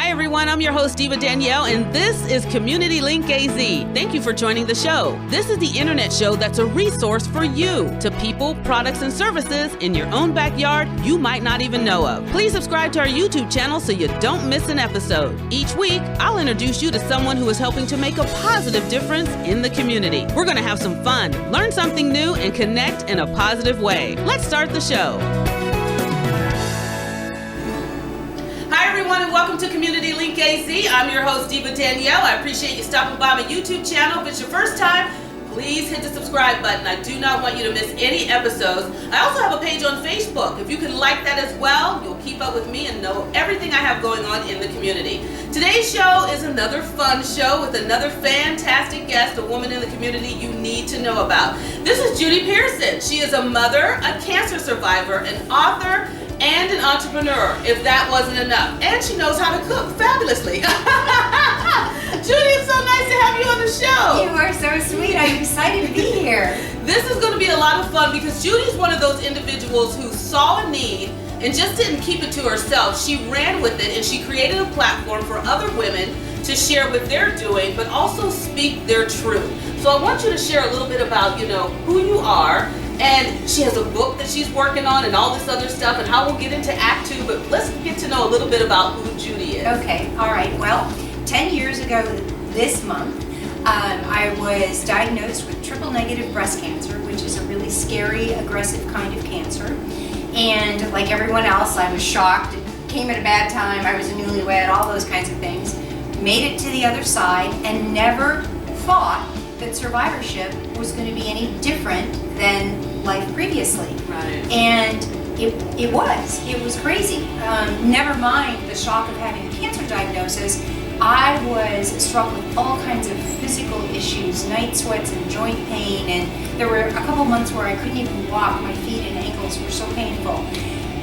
Hi everyone, I'm your host Diva Danielle, and this is Community Link AZ. Thank you for joining the show. This is the internet show that's a resource for you to people, products, and services in your own backyard you might not even know of. Please subscribe to our YouTube channel so you don't miss an episode. Each week, I'll introduce you to someone who is helping to make a positive difference in the community. We're going to have some fun, learn something new, and connect in a positive way. Let's start the show. Hi everyone, and welcome to Community Link AZ. I'm your host Diva Danielle. I appreciate you stopping by my YouTube channel. If it's your first time, please hit the subscribe button. I do not want you to miss any episodes. I also have a page on Facebook. If you can like that as well, you'll keep up with me and know everything I have going on in the community. Today's show is another fun show with another fantastic guest, a woman in the community you need to know about. This is Judy Pearson. She is a mother, a cancer survivor, an author, and an entrepreneur, if that wasn't enough. And she knows how to cook fabulously. Judy, it's so nice to have you on the show. You are so sweet. I'm excited to be here. This is going to be a lot of fun because Judy's one of those individuals who saw a need and just didn't keep it to herself. She ran with it and she created a platform for other women to share what they're doing, but also speak their truth. So I want you to share a little bit about, who you are. And she has a book that she's working on and all this other stuff, and how we'll get into Act 2, but let's get to know a little bit about who Judy is. Okay, all right. Well, 10 years ago this month, I was diagnosed with triple negative breast cancer, which is a really scary, aggressive kind of cancer. And like everyone else, I was shocked. It came at a bad time. I was a newlywed, all those kinds of things. Made it to the other side and never thought that survivorship was going to be any different than life previously. Right. And it was crazy. Never mind the shock of having a cancer diagnosis, I was struck with all kinds of physical issues, night sweats and joint pain, and there were a couple months where I couldn't even walk. My feet and ankles were so painful.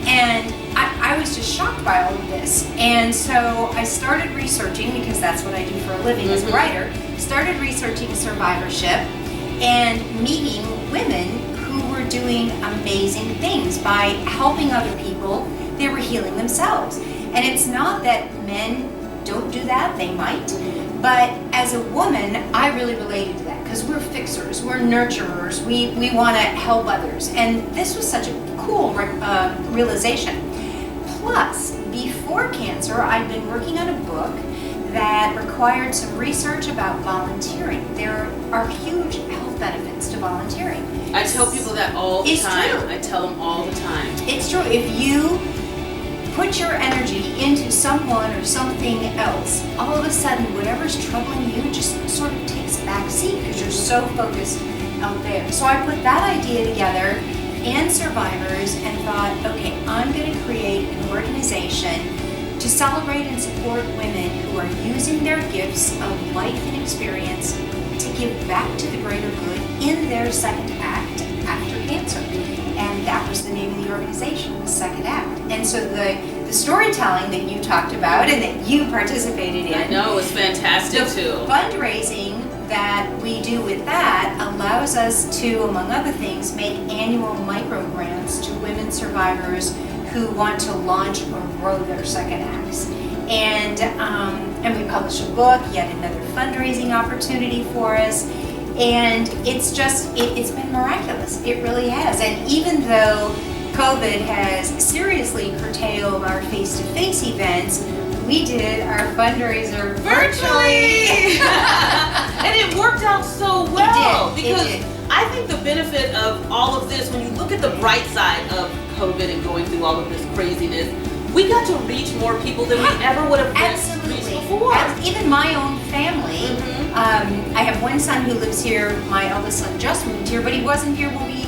And I was just shocked by all of this. And so I started researching, because that's what I do for a living as a writer, started researching survivorship and meeting women who were doing amazing things. By helping other people, they were healing themselves. And it's not that men don't do that, they might, but as a woman, I really related to that because we're fixers, we're nurturers, we want to help others. And this was such a cool realization. Plus, before cancer, I'd been working on a book that required some research about volunteering. There are huge health benefits to volunteering. I tell people that all the time. True. I tell them all the time. It's true. If you put your energy into someone or something else, all of a sudden whatever's troubling you just sort of takes a back seat because you're so focused out there. So I put that idea together and survivors and thought, okay, I'm going to create an organization to celebrate and support women who are using their gifts of life and experience to give back to the greater good in their second act after cancer. And that was the name of the organization, the Second Act. And so the storytelling that you talked about and that you participated in. I know, it was fantastic too. Fundraising that we do with that allows us to, among other things, make annual micro grants to women survivors who want to launch or grow their second acts. And we publish a book, yet another fundraising opportunity for us. And it's just, it's been miraculous. It really has. And even though COVID has seriously curtailed our face-to-face events, we did our fundraiser virtually. And it worked out so well. It did. Because I think the benefit of all of this, when you look at the bright side of COVID and going through all of this craziness, we got to reach more people than we ever would have reached before. Even my own family. I have one son who lives here. My eldest son just moved here, but he wasn't here when we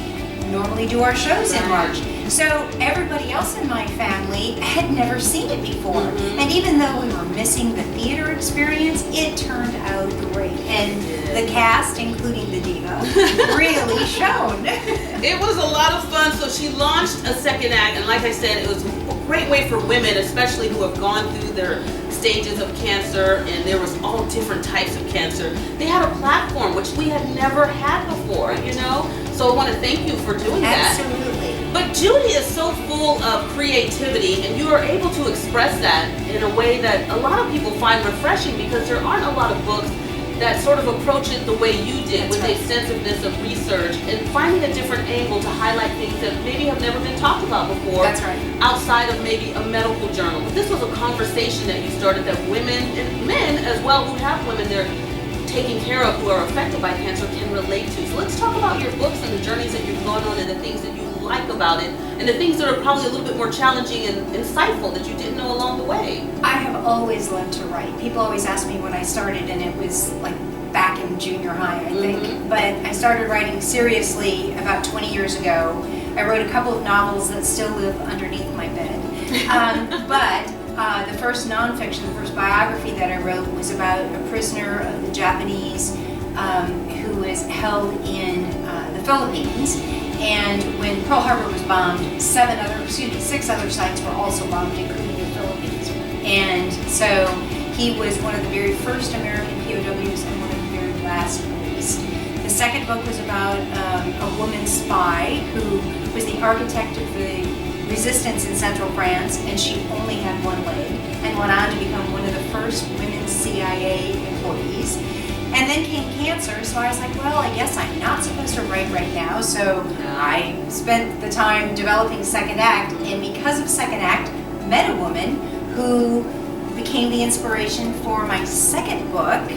normally do our shows in March. So everybody else in my family had never seen it before. And even though we were missing the theater experience, it turned out great. And the cast, including the diva, really shone. It was a lot of fun. So she launched a second act, and like I said, it was a great way for women, especially who have gone through their stages of cancer, and there was all different types of cancer. They had a platform which we had never had before, So I want to thank you for doing that. Absolutely. But Judy is so full of creativity, and you are able to express that in a way that a lot of people find refreshing, because there aren't a lot of books that sort of approach it the way you did. That's with the extensiveness of research and finding a different angle to highlight things that maybe have never been talked about before. That's right. Outside of maybe a medical journal. But this was a conversation that you started that women and men as well who have women they're taking care of who are affected by cancer can relate to. So let's talk about your books and the journeys that you've gone on and the things that you like about it and the things that are probably a little bit more challenging and insightful that you didn't know along the way. I have always loved to write. People always ask me when I started, and it was like back in junior high, I think. But I started writing seriously about 20 years ago. I wrote a couple of novels that still live underneath my bed. But the first nonfiction, the first biography that I wrote was about a prisoner of the Japanese who was held in the Philippines. And when Pearl Harbor was bombed, 6 other sites were also bombed, including the Philippines. And so he was one of the very first American POWs and one of the very last released. The second book was about a woman spy who was the architect of the resistance in central France, and she only had one leg, and went on to become one of the first women CIA employees. And then came cancer, so I was like, well, I guess I'm not supposed to write right now. So I spent the time developing Second Act, and because of Second Act, met a woman who became the inspiration for my second book,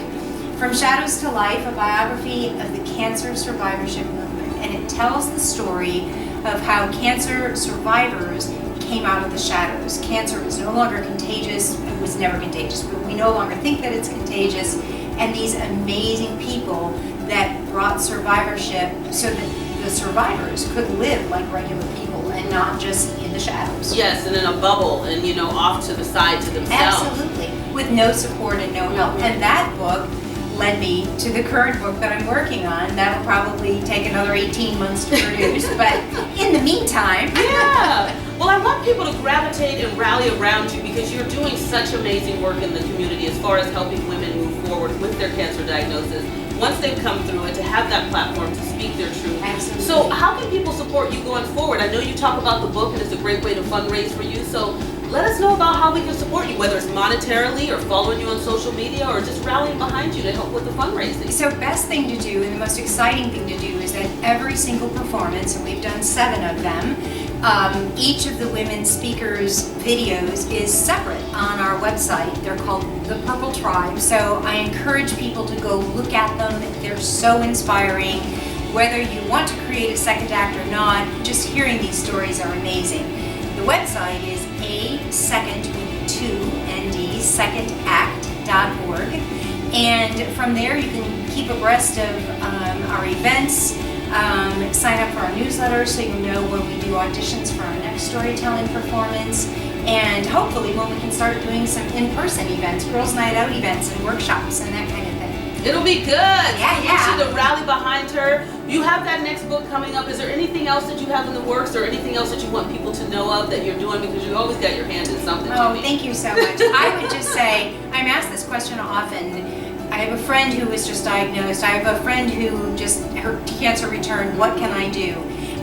From Shadows to Life, a biography of the cancer survivorship movement. And it tells the story of how cancer survivors came out of the shadows. Cancer is no longer contagious. It was never contagious, but we no longer think that it's contagious. And these amazing people that brought survivorship so that the survivors could live like regular people and not just in the shadows. Yes, and in a bubble and, off to the side to themselves. Absolutely, with no support and no help. And that book led me to the current book that I'm working on. That'll probably take another 18 months to produce, but in the meantime. Yeah. Well, I want people to gravitate and rally around you because you're doing such amazing work in the community as far as helping women move forward with their cancer diagnosis once they've come through it, to have that platform to speak their truth. Absolutely. So how can people support you going forward? I know you talk about the book and it's a great way to fundraise for you. So let us know about how we can support you, whether it's monetarily or following you on social media or just rallying behind you to help with the fundraising. So best thing to do and the most exciting thing to do is that every single performance, and we've done 7 of them, each of the women speakers' videos is separate on our website. They're called The Purple Tribe. So I encourage people to go look at them. They're so inspiring. Whether you want to create a second act or not, just hearing these stories are amazing. The website is secondact.org, and from there you can keep abreast of our events, sign up for our newsletter so you'll know when we do auditions for our next storytelling performance, and hopefully when we can start doing some in-person events, girls' night out events and workshops and that kind of thing. It'll be good. Yeah. I want you to rally behind her. You have that next book coming up. Is there anything else that you have in the works or anything else that you want people to know of that you're doing? Because you always got your hand in something. Oh, thank you so much. I would just say, I'm asked this question often. I have a friend who was just diagnosed. I have a friend who just, her cancer returned. What can I do?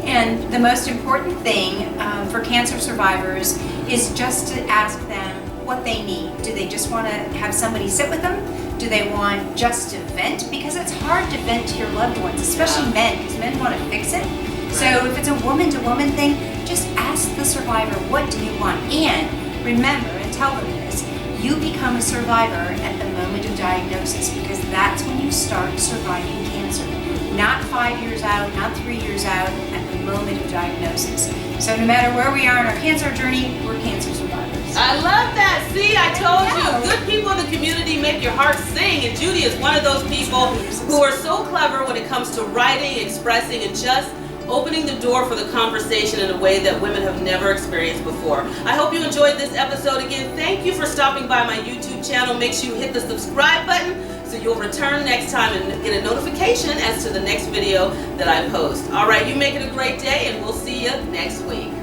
And the most important thing for cancer survivors is just to ask them what they need. Do they just want to have somebody sit with them? Do they want just to vent? Because it's hard to vent to your loved ones, especially men, because men want to fix it. So if it's a woman-to-woman thing, just ask the survivor, what do you want? And remember, and tell them this, you become a survivor at the moment of diagnosis, because that's when you start surviving cancer. Not 5 years out, not 3 years out, at the moment of diagnosis. So no matter where we are in our cancer journey, we're cancer survivors. I love that. See, I told you, good people in the community make your heart sing, and Judy is one of those people who are so clever when it comes to writing, expressing, and just opening the door for the conversation in a way that women have never experienced before. I hope you enjoyed this episode. Again, thank you for stopping by my YouTube channel. Make sure you hit the subscribe button so you'll return next time and get a notification as to the next video that I post. All right, you make it a great day, and we'll see you next week.